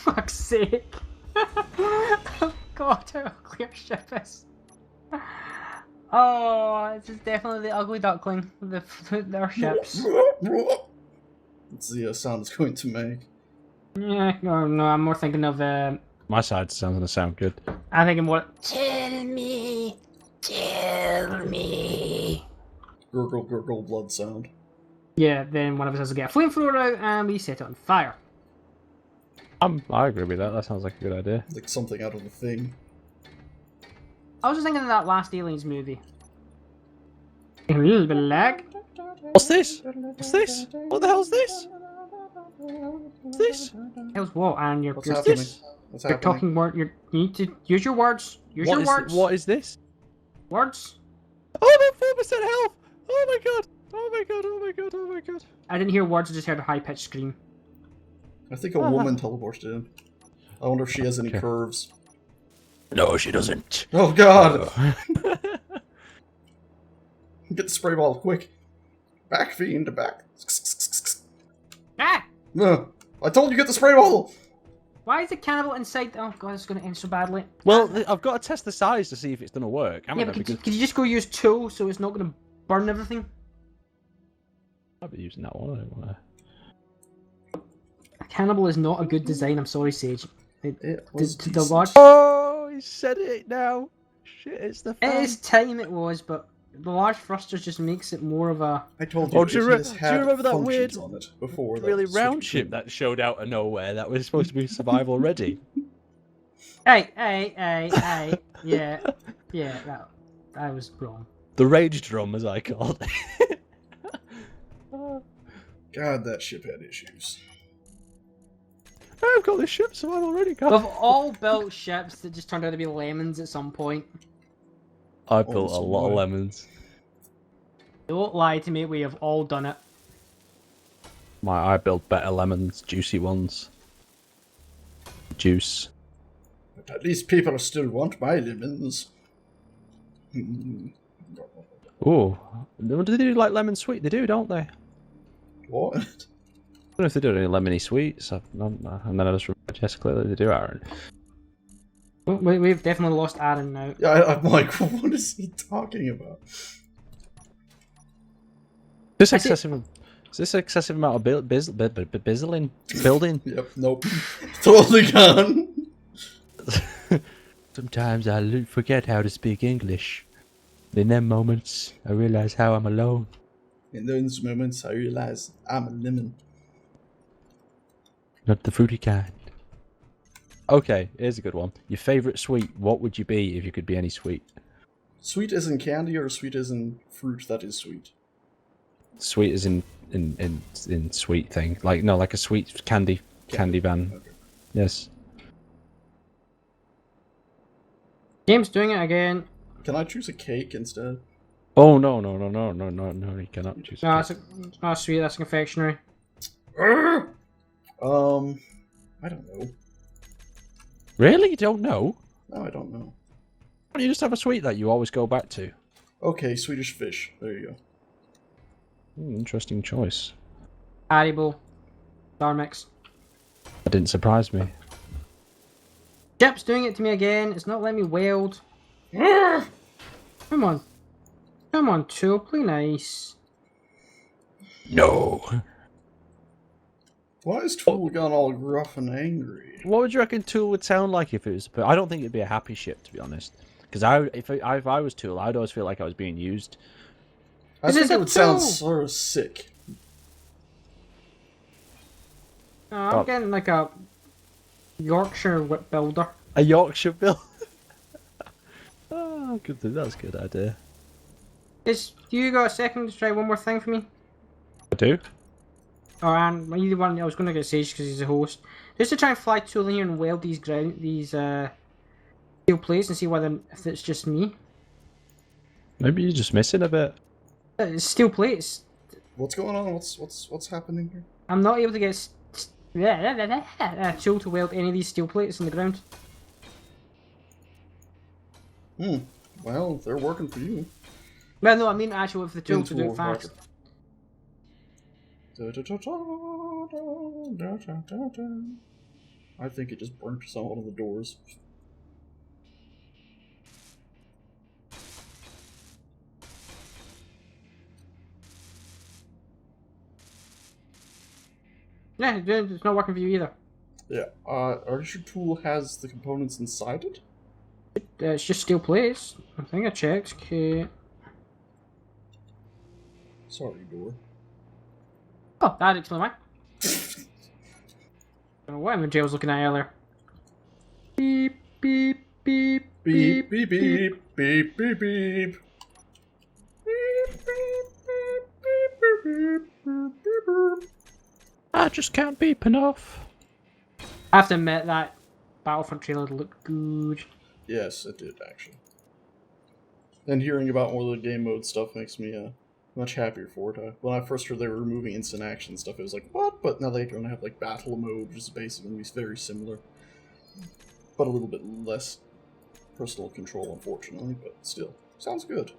fuck's sake. Oh god, how ugly our ship is. Oh, this is definitely the ugly duckling. Our ships. It's the sound it's going to make. Yeah, no, I'm more thinking of My side sounds gonna sound good. I'm thinking more. Tell me. Gurgle, gurgle, blood sound. Yeah, then one of us has to get a flamethrower out and we set it on fire. I agree with that. That sounds like a good idea. Like something out of the Thing. I was just thinking of that last Aliens movie. A little bit of lag. What's this? What's this? What the hell's this? What's this? Hell's what? And you're What's you're, happening? This? What's you're happening? talking word. You need to use your words. Use your words. What is this? Words. Oh, I'm at 4% health! Oh my god! Oh my god! Oh my god! Oh my god! I didn't hear words. I just heard a high pitched scream. I think a woman teleported in. I wonder if she has any curves. No, she doesn't. Oh god! Get the spray ball, quick. Back, fiend, back. Ah! No. I told you get the spray ball! Why is the cannibal inside? Oh god, it's going to end so badly. Well, I've got to test the size to see if it's gonna work. Yeah, but could you just go use 2 so it's not going to burn everything? I'll be using that one. I don't wanna... A cannibal is not a good design. I'm sorry, Sage. It was The decent. large. Oh, he said it now. Shit, it's the It fan. is time it was, but the large thrusters just makes it more of a. I told you, Oh, do you it has had remember that functions weird, on it before that really switch round between- ship that showed out of nowhere that was supposed to be survival ready? Hey, yeah, that was wrong. The rage drum, as I called it. God, that ship had issues. I've got this ship survival ready, guys. We've all built ships that just turned out to be lemons at some point. I built a lot of somewhere. lemons. Don't lie to me, we have all done it. I built better lemons, juicy ones. Juice. But at least people still want my lemons. Ooh. Do they do like lemon sweet? They do, don't they? I What? don't know if they do any lemony sweets. And then I just remember Jessica clearly they do, Aaron. We've definitely lost Aaron now. Yeah, I'm like, what is he talking about? This I see- excessive. Is this excessive amount of building? Yep, nope. Totally gone. Sometimes I forget how to speak English. In them moments, I realize how I'm alone. In those moments, I realize I'm a lemon. Not the fruity kind. Okay, here's a good one. Your favourite sweet, what would you be if you could be any sweet? Sweet isn't candy or sweet isn't fruit that is sweet? Sweet is in sweet thing. Like a sweet candy van. Okay. Yes. James doing it again. Can I choose a cake instead? Oh no, you cannot choose. No, it's not sweet, that's confectionery. I don't know. Really? You don't know? No, I don't know. Why don't you just have a sweet that you always go back to? Okay, Swedish fish. There you go. Interesting choice. Haribo. Star Mix. That didn't surprise me. Chip's doing it to me again. It's not letting me weld. Come on. Come on, Tool. Play nice. No. Why is Tool gone all gruff and angry? What would you reckon Tool would sound like if it was? I don't think it'd be a happy ship, to be honest. Because if I was Tool, I'd always feel like I was being used. I This think is it a would sound Tool. sort of sick. I'm Oh. getting like a Yorkshire whip builder. A Yorkshire Bill. Oh, good. That's a good idea. Do you got a second to try one more thing for me? I do. Or either one. I was going to get Sage because he's a host. Just to try and fly Tool in here and weld these steel plates and see if it's just me. Maybe you're just missing a bit. It's steel plates. What's going on? What's happening here? I'm not able to get Tool to weld any of these steel plates in the ground. Well, they're working for you. Well, no, I mean actually with the tool to do it Tool fast. I think it just burnt some out of the doors. Yeah, it's not working for you either. Yeah. Are you sure tool has the components inside it? It's just steel plates. I think I checked. Okay. Sorry, door. Oh, that'd explain why. I don't know what inventory I was looking at earlier. Beep, beep, beep, Beep, beep, beep, beep, beep, beep. I just can't beep enough. I have to admit that Battlefront trailer looked good. Yes, it did, actually. And hearing about more of the game mode stuff makes me much happier for it. When I first heard they were removing instant action stuff, it was like, what? But now they're going to have like battle mode, which is basically going to be very similar. But a little bit less personal control, unfortunately, but still. Sounds good.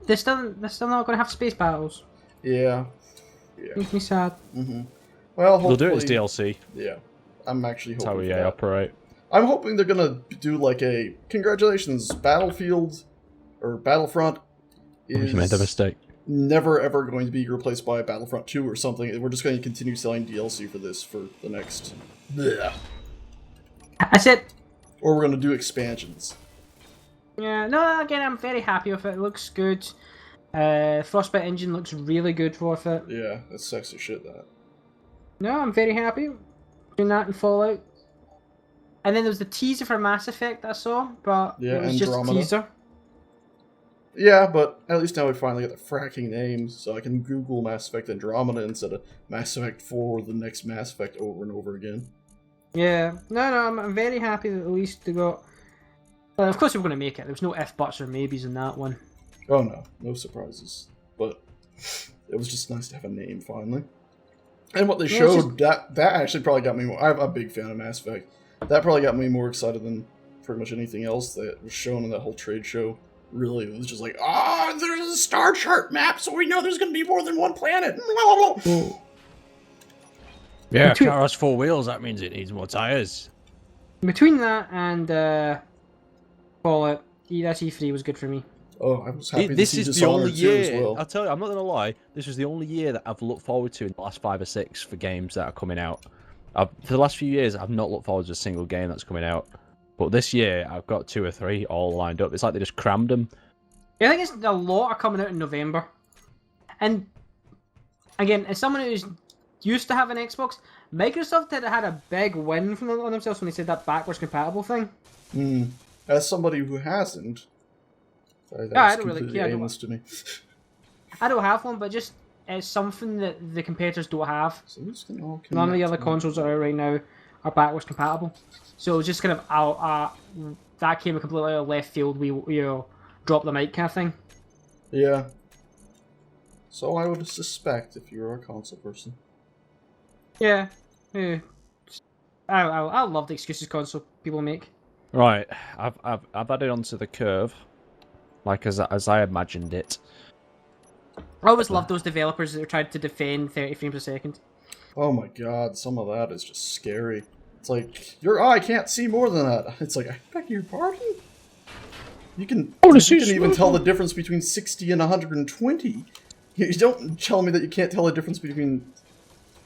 They're still not going to have space battles. Yeah. Makes me sad. Mm-hmm. Well, hopefully... They'll do it as DLC. Yeah. I'm actually hoping That's how EA operate. I'm hoping they're gonna do like a congratulations, Battlefield or Battlefront is You made a mistake. never ever going to be replaced by Battlefront 2 or something. We're just going to continue selling DLC for this for the next. Bleh. I said. Or we're going to do expansions. Yeah, no, again, I'm very happy with it. It looks good. Frostbite engine looks really good with it. Yeah, that's sexy shit, that. No, I'm very happy. Doing that in Fallout. And then there was the teaser for Mass Effect I saw, but Yeah, it was just a Andromeda. teaser. Yeah, but at least now we finally got the fracking names, so I can Google Mass Effect Andromeda instead of Mass Effect 4 or the next Mass Effect over and over again. Yeah, no, I'm very happy that at least they got... Well, of course they were going to make it. There was no ifs, buts, or maybes in that one. Oh no, no surprises. But it was just nice to have a name finally. And what they showed, that actually probably got me more... I'm a big fan of Mass Effect. That probably got me more excited than pretty much anything else that was shown in that whole trade show. Really, it was just like, there's a star chart map, so we know there's going to be more than one planet. Yeah, if a car has 4 wheels, that means it needs more tyres. Between that and Fallout, that E3 was good for me. Oh, I was happy to This see is the only Dishonored 2 as year, well. I'll tell you, I'm not going to lie, this was the only year that I've looked forward to in the last 5 or 6 for games that are coming out. For the last few years, I've not looked forward to a single game that's coming out. But this year, I've got 2 or 3 all lined up. It's like they just crammed them. I think it's a lot are coming out in November. And again, as someone who's used to having Xbox, Microsoft had a big win on themselves when they said that backwards compatible thing. As somebody who hasn't, I don't really care. To me. I don't have one, but just it's something that the competitors don't have. So this can all None of the other connect. consoles that are out right now are backwards compatible. So it was just kind of that came completely out of left field. We drop the mic kind of thing. Yeah. So I would suspect if you're a console person. Yeah. I love the excuses console people make. Right, I've added onto the curve, like as I imagined it. I always love those developers that tried to defend 30 frames a second. Oh my god, some of that is just scary. It's like, your eye can't see more than that. It's like, I beg your pardon? You can even tell the difference between 60 and 120. You don't tell me that you can't tell the difference between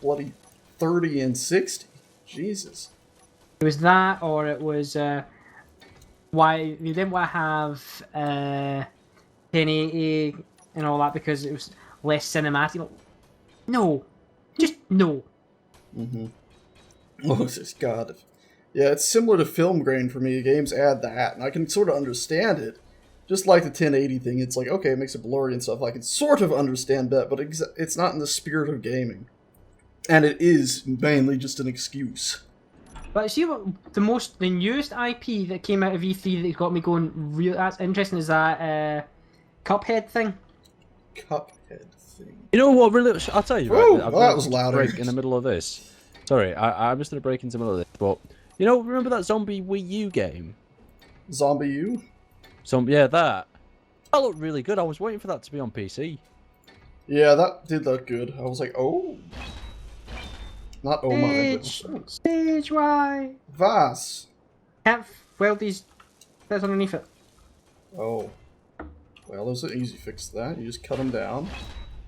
bloody 30 and 60. Jesus. It was that, or it was why you didn't want to have 1080 and all that because it was less cinematic. No, just no. Oh, this god. Yeah, it's similar to film grain for me. Games add that, and I can sort of understand it. Just like the 1080 thing, it's like, okay, it makes it blurry and stuff. I can sort of understand that, but it's not in the spirit of gaming. And it is mainly just an excuse. But see what the newest IP that came out of E3 that got me going real that's interesting is that Cuphead thing. Cuphead thing. You know what? Really, I'll tell you. Ooh, I've well, that was a louder. break in the middle of this. Sorry, I'm just gonna break into the middle of this. But you know, remember that zombie Wii U game? Zombie U? Yeah, that looked really good. I was waiting for that to be on PC. Yeah, that did look good. I was like, oh. Not oh my. Stage Y. Was? Can't weld these bits underneath it. Oh. Well, there's an easy fix to that. You just cut them down,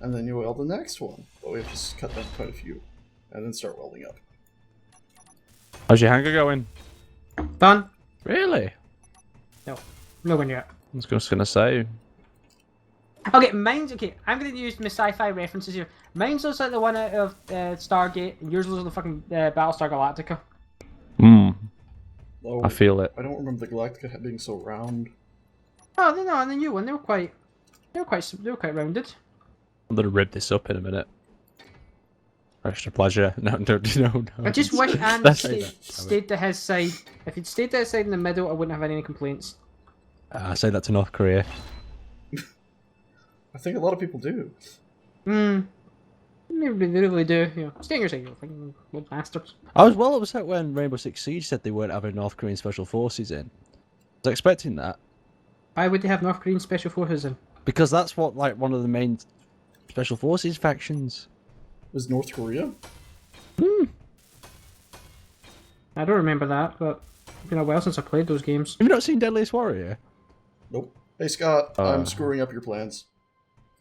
and then you weld the next one. But we have to cut down quite a few, and then start welding up. How's your hanger going? Done. Really? No. Nowhere near it. I was just gonna say. Okay, mine's okay. I'm gonna use my sci-fi references here. Mine's looks like the one out of Stargate, and yours looks like the fucking Battlestar Galactica. Hmm. Oh, I feel it. I don't remember the Galactica being so round. Oh, no, and the new one, they were quite rounded. I'm gonna rip this up in a minute. Extra pleasure. No. I just wish Andy stayed to his side. If he'd stayed to his side in the middle, I wouldn't have any complaints. I say that to North Korea. I think a lot of people do. Maybe they really do. Yeah. Stay on your side, you fucking old bastards. I was well upset when Rainbow Six Siege said they weren't having North Korean special forces in. I was expecting that. Why would they have North Korean special forces in? Because that's what, like, one of the main special forces factions. Was North Korea? I don't remember that, but it's been a while since I played those games. Have you not seen Deadliest Warrior? Nope. Hey Scott, I'm screwing up your plans.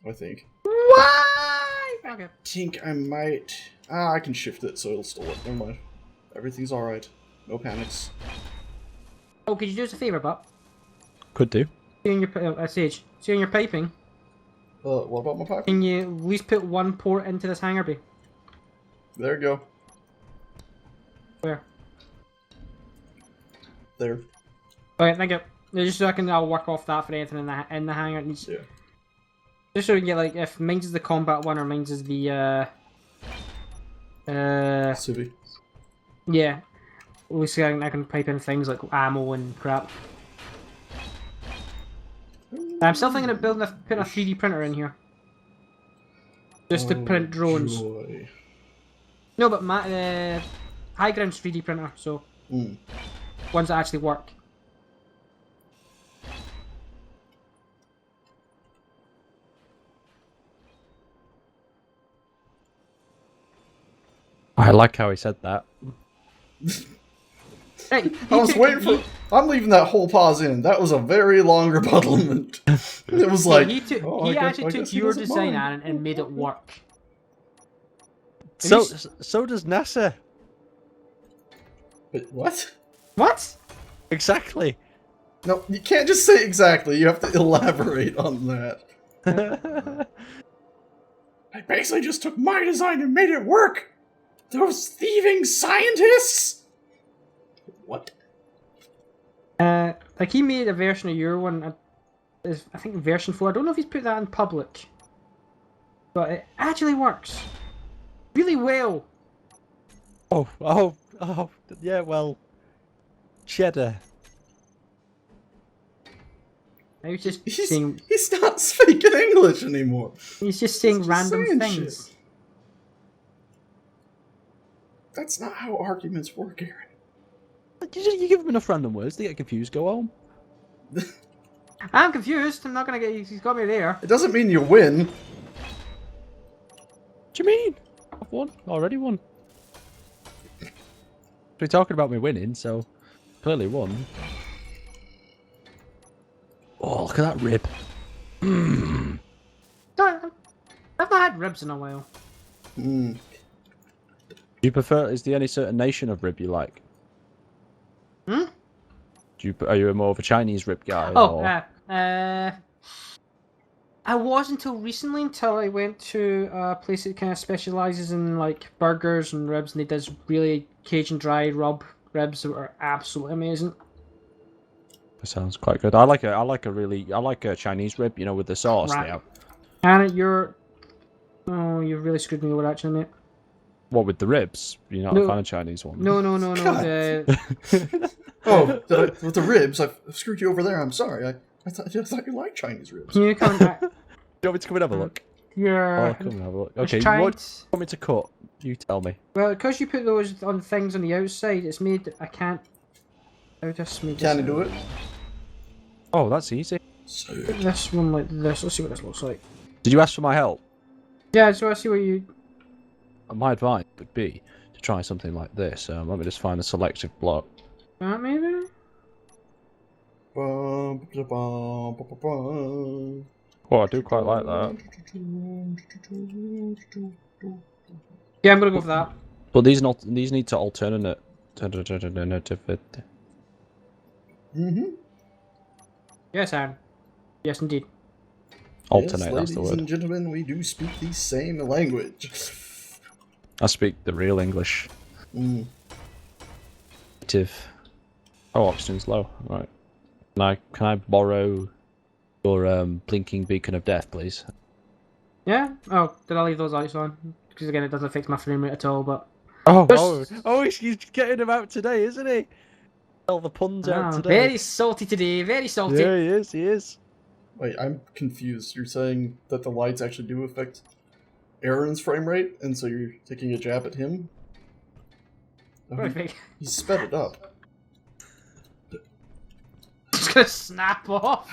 I think. Why? Okay. I think I might... I can shift it so it'll still work. Never mind. Everything's alright. No panics. Oh, could you do us a favour, Buck? Could do. See on your Sage. See on your piping. What about my pipe? Can you at least put one port into this hangar bay? There you go. Where? There. Okay, thank you. Just so I'll work off that for anything in the hangar. Yeah. Just so we can get, like, if mine's is the combat one or mine's is the Civi. yeah. At least I can pipe in things like ammo and crap. I'm still thinking of putting a 3D printer in here. Just to print drones. Joy. No, but my high ground's 3D printer, so ones that actually work. I like how he said that. Hey, I was waiting for... I'm leaving that whole pause in. That was a very long rebuttalement. It was like... he I actually guess took he your doesn't design, mind. Aaron, and made it work. So does NASA. Wait, what? What? Exactly. No, you can't just say exactly. You have to elaborate on that. I basically just took my design and made it work! Those thieving scientists! What? Like he made a version of your one, I think version 4, I don't know if he's put that in public. But it actually works. Really well. Oh, yeah, well, cheddar. Now he's just saying... He's not speaking English anymore. He's just saying He's just random saying things. shit. That's not how arguments work, Aaron. You give him enough random words, they get confused, go home. I'm confused. I'm not gonna get... He's got me there. It doesn't mean you win. What do you mean? I've won. Already won. We're talking about me winning, so clearly won. Oh, look at that rib. No, I've not had ribs in a while. Do you prefer... Is there any certain nation of rib you like? Are you more of a Chinese rib guy? Oh, or... I was until recently, until I went to a place that kind of specialises in like burgers and ribs, and they does really Cajun dry ribs that are absolutely amazing. That sounds quite good. I like a Chinese rib, you know, with the sauce. Right. Yeah. Anna, you've really screwed me over actually, mate. What, with the ribs? You're not a fan of Chinese one? No. Oh, with the ribs, I've screwed you over there. I'm sorry. I thought you liked Chinese ribs. Can you come back? Do you want me to come and have a look? Yeah. Oh, come and have a look. Okay, what do you want me to cut? You tell me. Well, because you put those on things on the outside, it's made... I can't... I'll just make Can you do it? Oh, that's easy. Put this one like this. Let's see what this looks like. Did you ask for my help? Yeah, so I see what you... My advice would be to try something like this. Let me just find the selective block. Maybe? Oh, I do quite like that. Yeah, I'm gonna go for that. But these need to alternate. Yes, Aaron. Yes, indeed. Alternate, yes, that's the ladies word. and gentlemen, we do speak the same language. I speak the real English. Mm. Native. Oh, oxygen's low. Right. Can I borrow your blinking beacon of death, please? Yeah? Oh, did I leave those lights on? Because again, it doesn't affect my frame rate at all, but... He's getting them out today, isn't he? All the puns out today. Very salty today, very salty. Yeah, he is. Wait, I'm confused. You're saying that the lights actually do affect Aaron's frame rate, and so you're taking a jab at him? He sped it up. Just gonna snap off.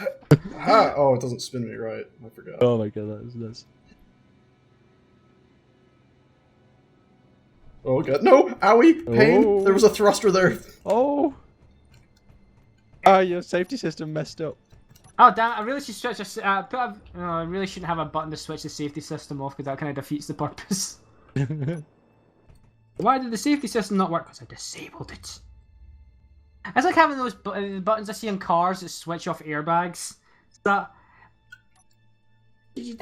Ha! Oh, it doesn't spin me right. I forgot. Oh my god, that was nice. Oh god, no! Owie! Pain! Oh. There was a thruster there. Oh! Ah, your safety system messed up. Oh damn! I really should switch. I really shouldn't have a button to switch the safety system off because that kind of defeats the purpose. Why did the safety system not work? Because I disabled it. It's like having those buttons I see in cars that switch off airbags. That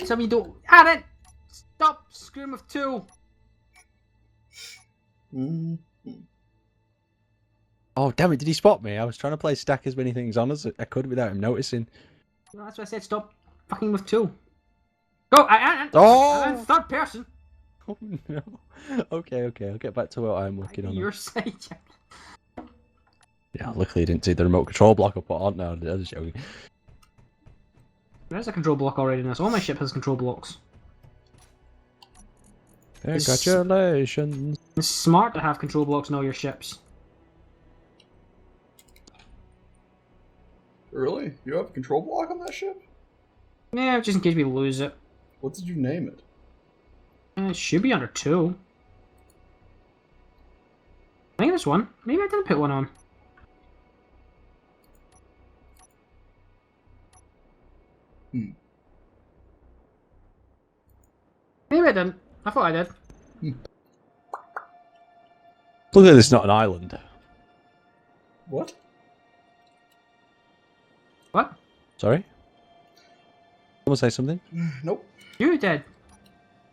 tell me you don't. Aaron, stop screwing with two. Oh damn it! Did he spot me? I was trying to play stack as many things on as I could without him noticing. No, that's why I said stop fucking with two. Go! I'm in third person. Oh no. Okay, I'll get back to what I'm working on. Your side. Yeah, luckily I didn't see the remote control block I put on. No, I was joking. There's a control block already in this. All my ship has control blocks. Congratulations. It's smart to have control blocks in all your ships. Really? You have a control block on that ship? Yeah, just in case we lose it. What did you name it? It should be under 2. I think there's one. Maybe I didn't put one on. Maybe I didn't. I thought I did. Look at this, not an island. What? What? Sorry? Someone say something? Nope. You did. I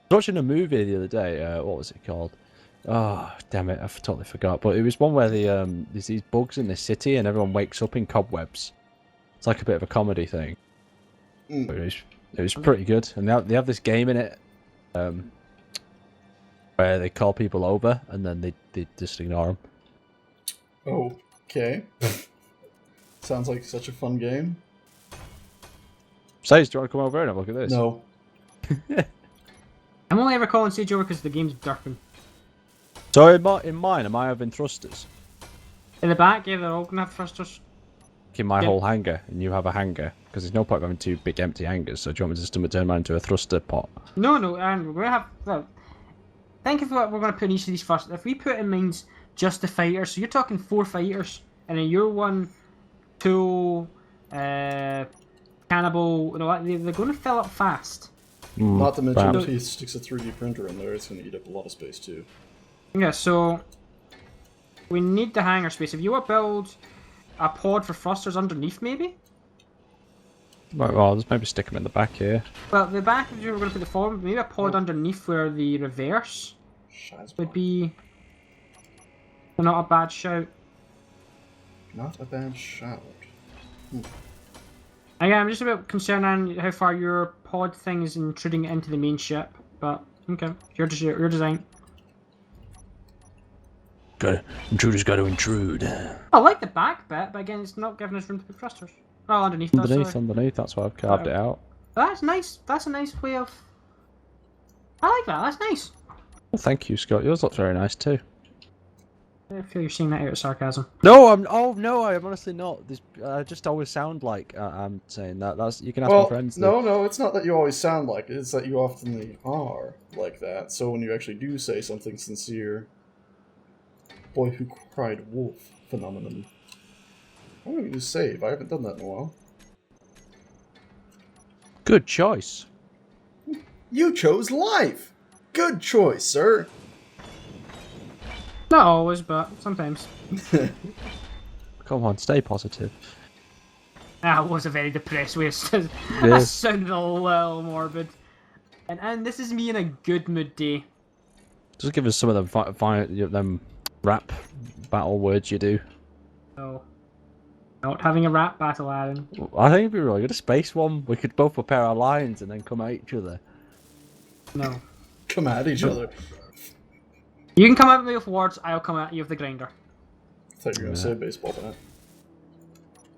was watching a movie the other day. What was it called? Oh, damn it! I totally forgot. But it was one where there's these bugs in the city, and everyone wakes up in cobwebs. It's like a bit of a comedy thing. But it was pretty good, and they have this game in it, where they call people over, and then they just ignore them. Okay. Sounds like such a fun game. Sage, do you want to come over and have a look at this? No. I'm only ever calling Sage over because the game's derping. So in mine, am I having thrusters? In the back, yeah, they're all gonna have thrusters. In my Yeah. whole hangar, and you have a hangar, because there's no point having 2 big empty hangars. So do you want me to just turn mine into a thruster pot? No, and we're gonna have. Look, think of what we're gonna put in each of these first. If we put in mines just the fighters, so you're talking 4 fighters, and then your 1, 2, cannibal. You know, they're gonna fill up fast. Not to mention, perhaps. if he sticks a 3D printer in there, it's going to eat up a lot of space too. Yeah, so we need the hangar space. If you want to build a pod for thrusters underneath, maybe. Right, well, just maybe stick them in the back here. Well, the back, if you were going to put the form, maybe a pod underneath where the reverse would be not a bad shout. Not a bad shout. Again, I'm just a bit concerned on how far your pod thing is intruding into the main ship, but okay, your design. Intruder's got to intrude. I like the back bit, but again, it's not giving us room to put thrusters. Oh, underneath. Underneath, that's why I've carved it out. That's nice. That's a nice way of. I like that. That's nice. Well, thank you, Scott. Yours looks very nice too. I feel you're saying that out of sarcasm. No, Oh no, I'm honestly not. I just always sound like I'm saying that. That's you can ask my friends. No, it's not that you always sound like it. It's that you often are like that. So when you actually do say something sincere, Boy Who Cried Wolf phenomenon. I'm going to save. I haven't done that in a while. Good choice. You chose life! Good choice, sir! Not always, but sometimes. Come on, stay positive. That was a very depressed way of saying that. Yes. Sounded a little morbid. And this is me in a good mood day. Just give us some of them rap battle words you do. So, not having a rap battle, Aaron. I think it'd be really good. A space one. We could both prepare our lines and then come at each other. No. Come at each other. You can come at me with words, I'll come at you with the grinder. I thought you were going to say baseball bat.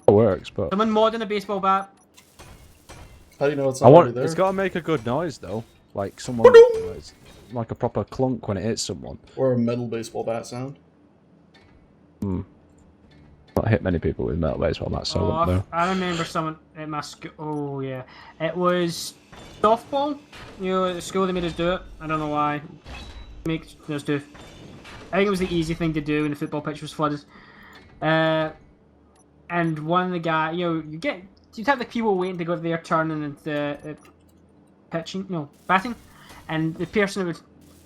It works, but Someone modding a baseball bat. How do you know it's not already there? It's got to make a good noise though, like like a proper clunk when it hits someone. Or a metal baseball bat sound. Not hit many people with metal baseball bats, so I wouldn't know. I remember someone at my school. Oh yeah, it was softball. You know, at the school they made us do it. I don't know why. Make us do. I think it was the easy thing to do when the football pitch was flooded. And one of the guy, you'd have the people waiting to go to their turn and the batting, and the person would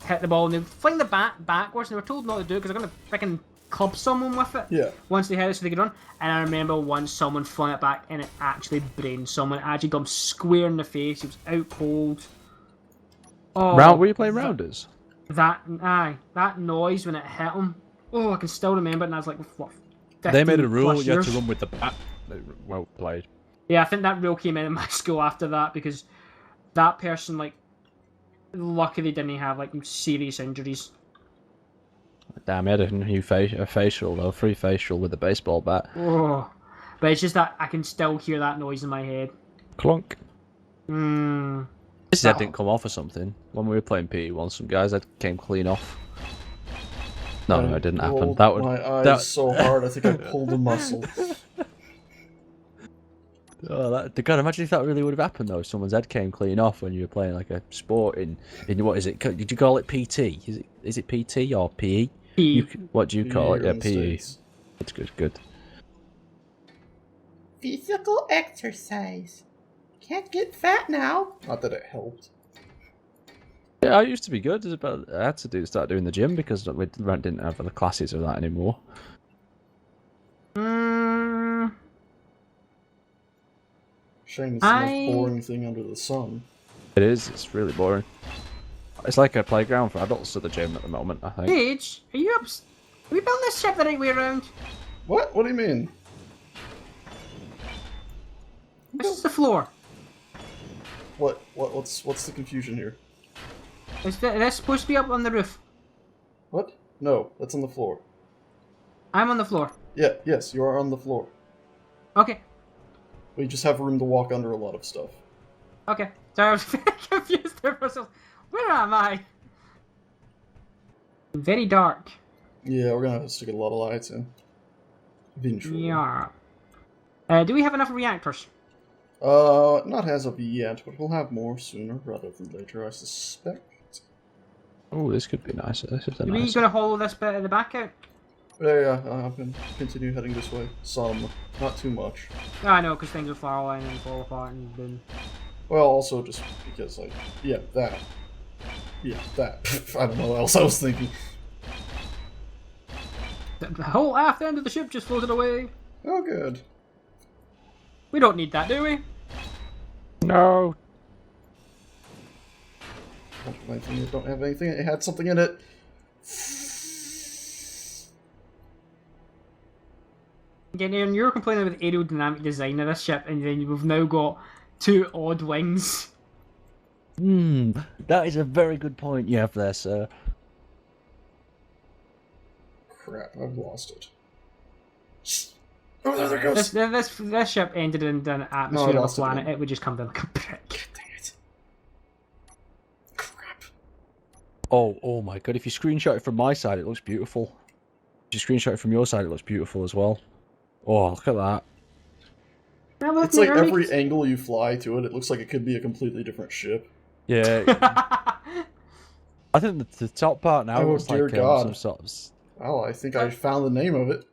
hit the ball and they'd fling the bat backwards, and they were told not to do it because they're going to freaking club someone with it. Yeah. Once they hit it so they could run. And I remember once someone flung it back and it actually brained someone. It actually got him square in the face. It was out cold. Oh, Were you playing rounders? That noise when it hit him. Oh, I can still remember it, and I was like, what? They made a rule you had years? to run with the bat. Well played. Yeah, I think that rule came in my school after that because that person, luckily didn't have serious injuries. Damn, he had a new facial though, free facial with a baseball bat. Oh, but it's just that I can still hear that noise in my head. Clunk. Hmm. This head didn't come off or something. When we were playing PE1, some guys head came clean off. No, it didn't happen. That would. My eyes so hard, I think I pulled a muscle. Oh, God, imagine if that really would have happened though. If someone's head came clean off when you were playing like a sport in what is it? Did you call it PT? Is it PT or PE? PE. What do you call it? Yeah, in the PE. States. It's good. Physical exercise. Can't get fat now. Not that it helped. Yeah, I used to be good, but I had to start doing the gym because we didn't have the classes of that anymore. Shame it's the most boring thing under the sun. It is. It's really boring. It's like a playground for adults at the gym at the moment, I think. Paige, are you up? Are we building this ship the right way around? What? What do you mean? This is the floor. What's the confusion here? Is this supposed to be up on the roof? What? No, that's on the floor. I'm on the floor. Yeah, yes, you are on the floor. Okay. We just have room to walk under a lot of stuff. Okay. Sorry, I was very confused there for myself. Where am I? Very dark. Yeah, we're gonna have to stick a lot of lights in. Eventually. Yeah. Do we have enough reactors? Not as of yet, but we'll have more sooner rather than later, I suspect. Oh, this could be nice. This is a Are we nice. going to hollow this bit at the back out? Yeah, I can continue heading this way. Some, not too much. I know, because things will fall in and fall apart and boom. Well, also just because, that. I don't know what else I was thinking. The whole aft end of the ship just floated away. Oh, good. We don't need that, do we? No. Don't have anything. It had something in it. Again, Aaron, you were complaining about the aerodynamic design of this ship, and then we've now got two odd wings. That is a very good point you have there, sir. Crap, I've lost it. Oh, there it goes. This ship ended in an atmosphere of a planet. It would just come down like a brick. Dang it. Crap. Oh my god, if you screenshot it from my side, it looks beautiful. If you screenshot it from your side, it looks beautiful as well. Oh, look at that. It's like every angle you fly to it, it looks like it could be a completely different ship. Yeah. I think the top part now looks like God. some sort of... Oh, I think I found the name of it.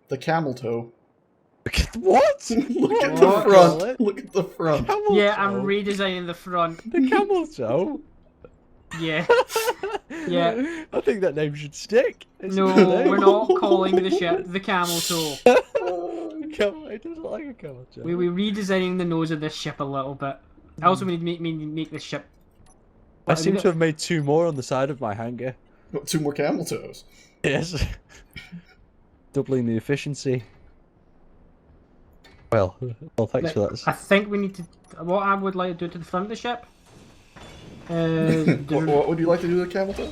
The camel toe. What? Look at What? the front. Look at the front. Camel Yeah, toe? I'm redesigning the front. The camel toe? Yeah. Yeah. I think that name should stick. It's No, a good name. we're not calling the ship the camel toe. It doesn't look like a camel toe. We're redesigning the nose of this ship a little bit. Also, we need to make the ship. I seem to have made 2 more on the side of my hangar. Got 2 more camel toes. Yes. Doubling the efficiency. Well, thanks for that. I think we need to. What I would like to do to the front of the ship is. What would you like to do with a camel toe?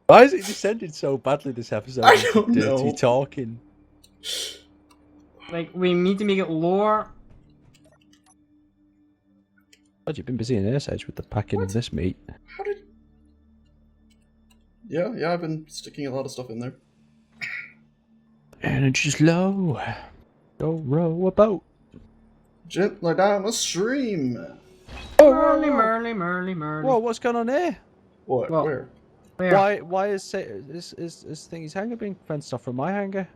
Why is it descended so badly this episode? I don't Dirty know. talking. Like, we need to make it lower. God, you've been busy in Air's Edge with the packing of this meat. How did... Yeah, I've been sticking a lot of stuff in there. Energy's low. Don't row a boat. Gently down the stream. Merly. Whoa, what's going on here? What? Well, Where? Where? Why is thingy's hangar being fenced off from my hangar?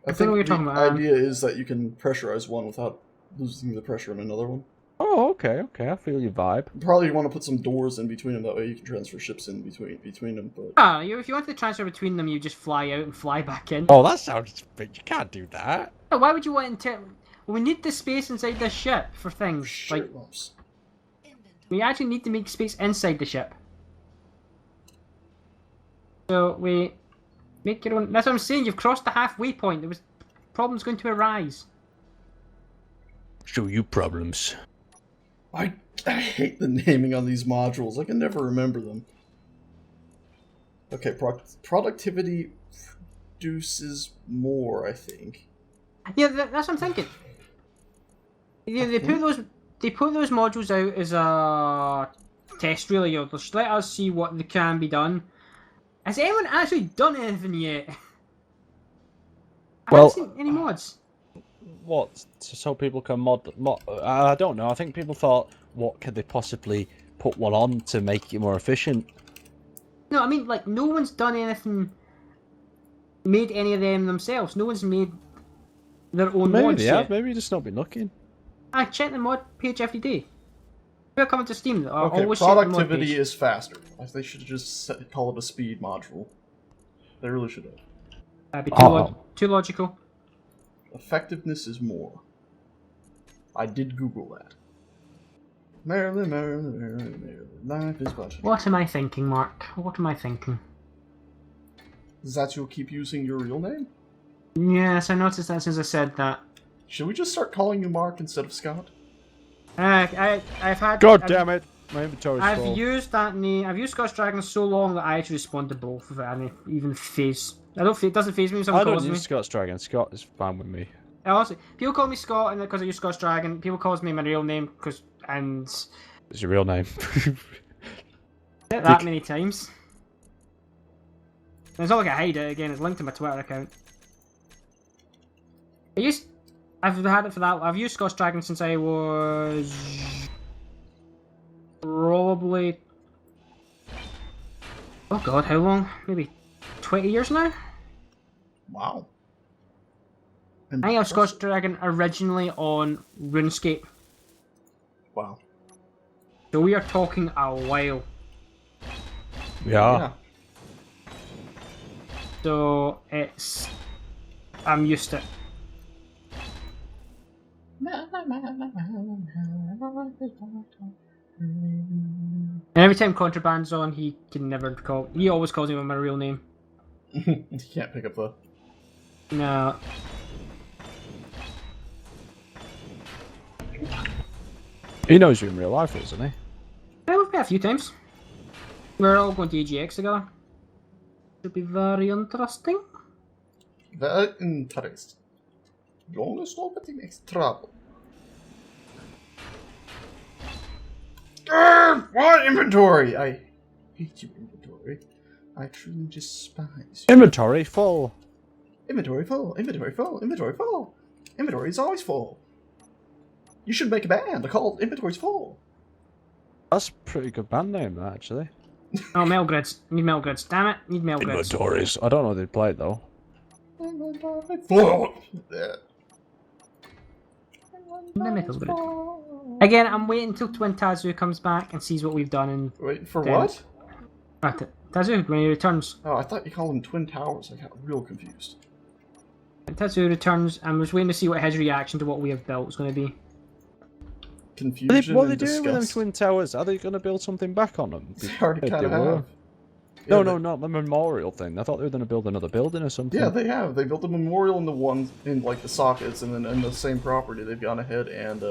I don't know think what you're the talking about, idea is that you can pressurize one without losing the pressure in another one. Oh, okay, I feel your vibe. You probably want to put some doors in between them, that way you can transfer ships in between them, but... If you want to transfer between them, you just fly out and fly back in. Oh, that sounds... But you can't do that. Why would you want to... We need the space inside this ship for things. Shit Like, lumps. we actually need to make space inside the ship. So, we... Make your own... That's what I'm saying, you've crossed the halfway point. There was problems going to arise. Show you problems. I hate the naming on these modules. I can never remember them. Okay, productivity produces more, I think. Yeah, that's what I'm thinking. Yeah, they put those modules out as a test, really. Just let us see what they can be done. Has anyone actually done anything yet? I haven't seen any mods. What? So people can mod... I don't know. I think people thought, what could they possibly put one on to make it more efficient? No, I mean, like, no one's done anything... Made any of them themselves. No one's made their own Maybe mods they yet. have. Maybe just not been looking. I check the mod page every day. We're coming to Steam. I Okay, always check the mod productivity page. is faster. They should just call it a speed module. They really should have. That'd be too logical. Effectiveness is more. I did Google that. Merrily, life is but... What am I thinking, Mark? What am I thinking? Is that you'll keep using your real name? Yes, I noticed that since I said that. Should we just start calling you Mark instead of Scott? I've had... God damn it! My inventory's I've full. used that name. I've used Scotch Dragon so long that I actually respond to both of it, and it even phase. It doesn't phase me when I someone don't calls me. use Scott's Dragon. Scott is fine with me. Also, people call me Scott, and because I use Scotch Dragon, people calls me my real name and It's your real name. that many times. And it's not like I hide it. Again, it's linked to my Twitter account. I've had it for that. I've used Scotch Dragon since I was probably. Oh god, how long? Maybe 20 years now? Wow. I think I was Scotch Dragon originally on RuneScape. Wow. So we are talking a while. Yeah. So I'm used to it. And every time Contraband's on, he always calls me by my real name. You can't pick up the... No. He knows you in real life, doesn't he? Yeah, we've met a few times. We're all going to AGX together. Should be very interesting. Very interesting. Gonna stop at the next trouble. What inventory? I hate you, inventory. I truly despise you. Inventory full. Inventory full, inventory full, inventory full. Inventory is always full. You should make a band called Inventory's Full. That's a pretty good band name, that, actually. Oh, metal grids. Need metal grids. Damn it. Need metal grids. Inventories. I don't know if they played though. Yeah. The metal grid. Again, I'm waiting until Twin Tazu comes back and sees what we've done. And Wait, for then... what? Tazu, when he returns. Oh, I thought you called them Twin Towers. I got real confused. Tazu returns, and we're just waiting to see what his reaction to what we have built is going to be. Confusion What are they and doing with them disgust. Twin Towers? Are they going to build something back on them? They already kind of were. have. No, Yeah, no, not the memorial thing. I thought they were going to build another building or something. Yeah, they have. They built a memorial in the one in like the sockets, and then in the same property, they've gone ahead and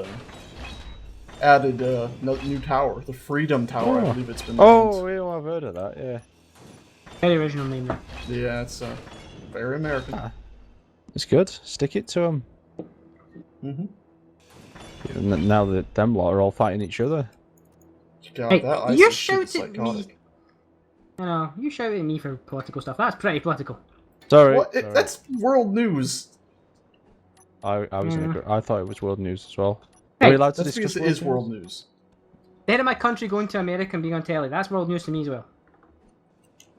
added new tower, the Freedom Tower. I believe it's been. Oh, yeah, I've heard of that. Yeah. Very original name there. Yeah, it's very American. It's good. Stick it to them. Now that them lot are all fighting each other. God, Hey, that you ISIS shit is shouted at me. psychotic. No, you shouted at me for political stuff. That's pretty political. Sorry. What? sorry. That's world news. I was I thought it was world news as well. Hey, Are we allowed to That's discuss because it is world news. The head of my country going to America and being on telly. That's world news to me as well.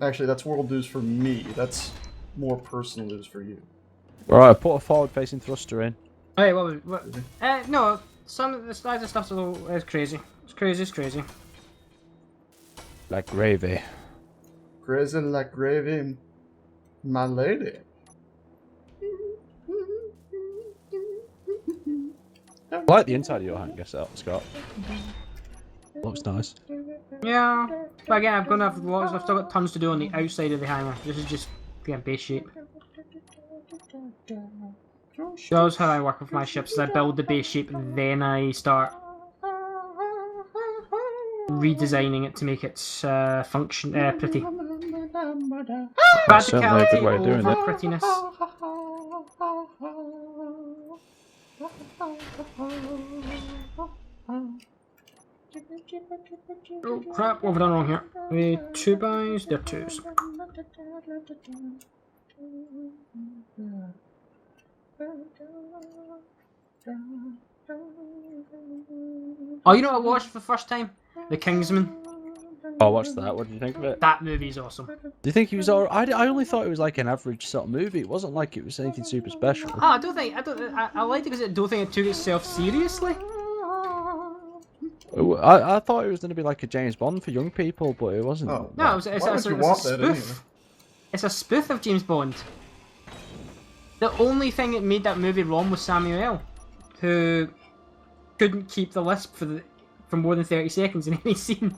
Actually, that's world news for me. That's more personal news for you. Alright, put a forward-facing thruster in. Alright, no, some of the slides and stuff's a little it's crazy. It's crazy. Like gravy. Crazy like gravy, my lady. I like the inside of your hand, guess that, Scott. Looks nice. Yeah, but again, I've still got tons to do on the outside of the hanger. This is just base shape. Shows how I work with my ships. I build the base shape and then I start redesigning it to make it function pretty. That's certainly a good way of doing over it. prettiness. Oh crap, what have I done wrong here? We 2 buys, they're 2s. Oh, you know what I watched for the first time? The Kingsman. Oh, what's that? What did you think of it? That movie's awesome. Do you think he was alright? I only thought it was like an average sort of movie. It wasn't like it was anything super special. Oh, I liked it because I don't think it took itself seriously. I thought it was going to be like a James Bond for young people, but it wasn't. Oh, No, it's why a would you want that spoof. anyway? It's a spoof of James Bond. The only thing that made that movie wrong was Samuel, who couldn't keep the lisp for more than 30 seconds in any scene.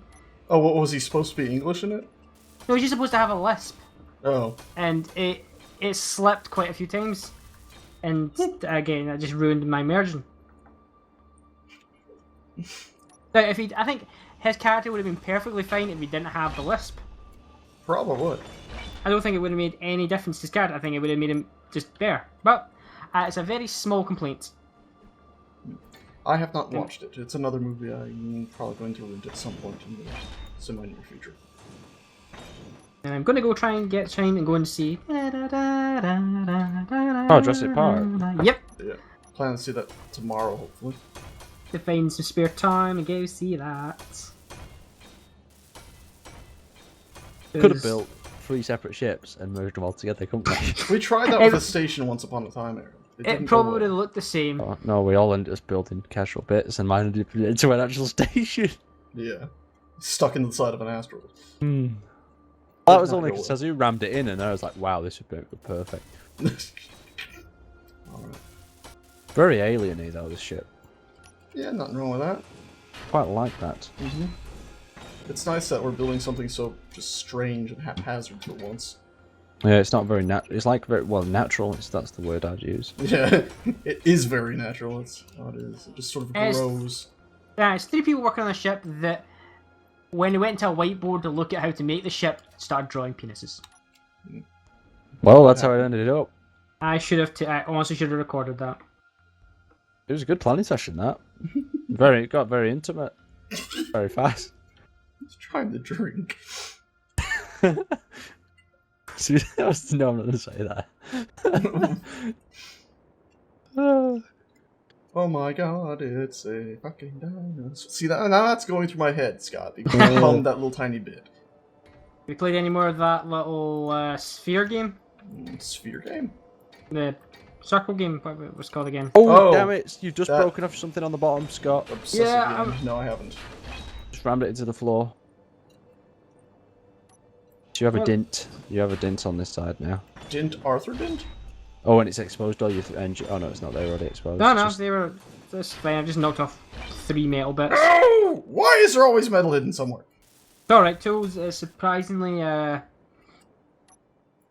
Oh, what was he supposed to be English in it? No, he's just supposed to have a lisp, Oh, and it slipped quite a few times, and again that just ruined my immersion. Now, I think his character would have been perfectly fine if he didn't have the lisp. probably would. I don't think it would have made any difference to his character. I think it would have made him just better. But it's a very small complaint. I have not watched it. It's another movie I'm probably going to rent at some point in the semi-near future. And I'm going to go try and get time and go and see. Oh, Jurassic Park. Yep. Yeah, plan to see that tomorrow, hopefully. To find some spare time and go see that. Could have built 3 separate ships and merged them all together, couldn't we? We tried that with a station once upon a time, Aaron. It probably would have looked the same. Oh, no, we all ended up building casual bits and mine ended up into an actual station. Yeah. Stuck in the side of an asteroid. That was only because Tazu rammed it in and I was like, wow, this would be perfect. Alright. Very alien-y though, this ship. Yeah, nothing wrong with that. Quite like that. It's nice that we're building something so just strange and haphazard for once. Yeah, it's not very natural. It's like very, well, natural. That's the word I'd use. Yeah, it is very natural. It's how it is. It just sort of grows. Yeah, it's 3 people working on a ship that, when they went to a whiteboard to look at how to make the ship, started drawing penises. Well, that's how it ended up. I honestly should have recorded that. It was a good planning session, that. It got very intimate. Very fast. He's trying to drink. I was no, I'm not going to say that. Oh my god, it's a fucking dinosaur. See, now that's going through my head, Scott. You can't hum that little tiny bit. We played any more of that little sphere game? Sphere game? The circle game, what was it called again? Oh, damn it! You've just that- broken off something on the bottom, Scott. Obsessive Yeah, game. No, I haven't. Just rammed it into the floor. Do you have a dint? You have a dint on this side now. Dint? Arthur Dint? Oh, and it's exposed all your engine. Oh no, it's not. They're already exposed. No, no, Just- they were. That's fine. I just knocked off 3 metal bits. Oh! Why is there always metal hidden somewhere? Alright, tools. Surprisingly,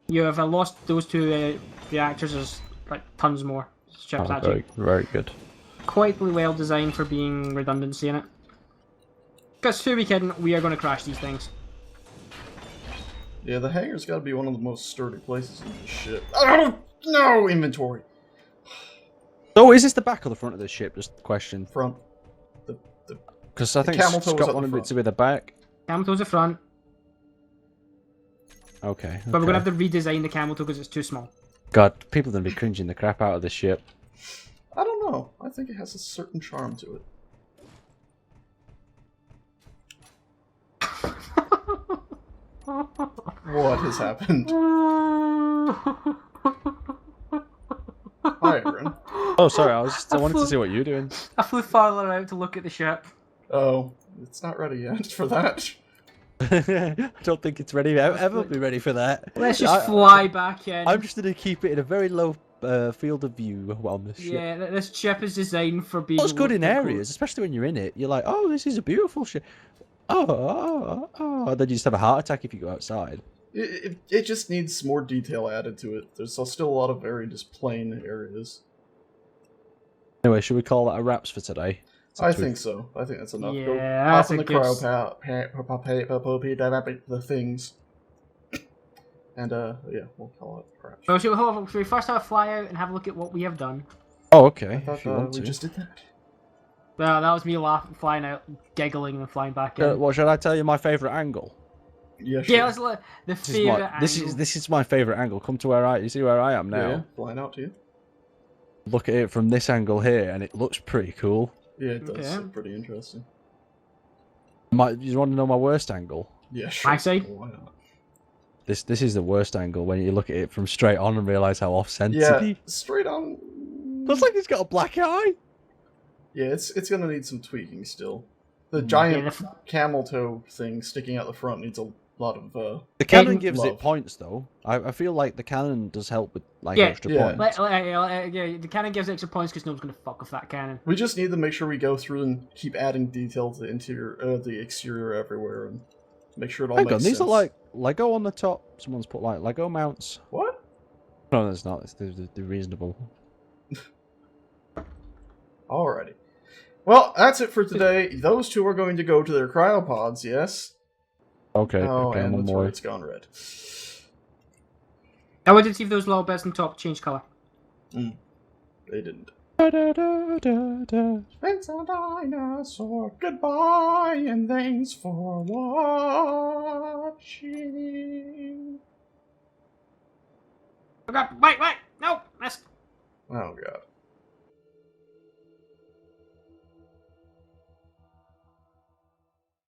you have lost those 2 reactors. There's like tons more chips Oh, actually. very good. Quite well designed for being redundancy in it. Because who are we kidding? We are going to crash these things. Yeah, the hangar's got to be one of the most sturdy places in this ship. Oh, no! Inventory. So, is this the back or the front of the ship? Just a question. Front. Because I think camel toe was at Scott the wanted it front. to be the back. Camel toes at front, Okay. but we're going to have to redesign the camel toe because it's too small. God, people are going to be cringing the crap out of this ship. I don't know. I think it has a certain charm to it. What has happened? Hi, Aaron. Oh, sorry. I wanted to see what you're doing. I flew farther out to look at the ship. Oh, it's not ready yet for that. I don't think it's ready. I'll ever be ready for that. Let's just fly back in. I'm just going to keep it in a very low field of view on this ship. Yeah, this ship is designed for being. It's good in areas, especially when you're in it. You're like, oh, this is a beautiful ship. Oh. And then you just have a heart attack if you go outside. It just needs more detail added to it. There's still a lot of very just plain areas. Anyway, should we call that a wraps for today? I think so. I think that's enough. Yeah, Go that's hop in a the good the things. And yeah, we'll call it perhaps. So should we first have a fly out and have a look at what we have done? Oh, okay. I If thought you want we to. just did that. Well, that was me laughing, flying out, giggling, and flying back in. What should I tell you? My favorite angle. Yeah, sure. Yeah, let's let the favorite angle. This is my favorite angle. Come to where you see where I am now. Yeah, flying out to you. Look at it from this angle here, and it looks pretty cool. Yeah, it does Okay. look pretty interesting. You want to know my worst angle? Yeah, sure. I see. Why not? This is the worst angle when you look at it from straight on and realize how off center. Yeah, straight on. Looks like he's got a black eye. Yeah, it's gonna need some tweaking still. The Yeah, giant camel toe thing sticking out the front needs a lot of The cannon Aiden- gives love. it points though. I feel like the cannon does help with like Yeah, extra yeah. points. Yeah, the cannon gives extra points because no one's gonna fuck with that cannon. We just need to make sure we go through and keep adding detail to the interior, the exterior everywhere, and make sure it all Hang makes on, sense. these are like Lego on the top. Someone's put like Lego mounts. What? No, that's not. They're reasonable. Alrighty. Well, that's it for today. Those two are going to go to their cryopods, yes? Okay. Oh, okay, and one the more. turret's gone red. I wanted to see if those little bits on top change color. They didn't. Da-da-da-da-da. It's a dinosaur. Goodbye, and thanks for watching. Oh God, wait, no, that's Oh, God.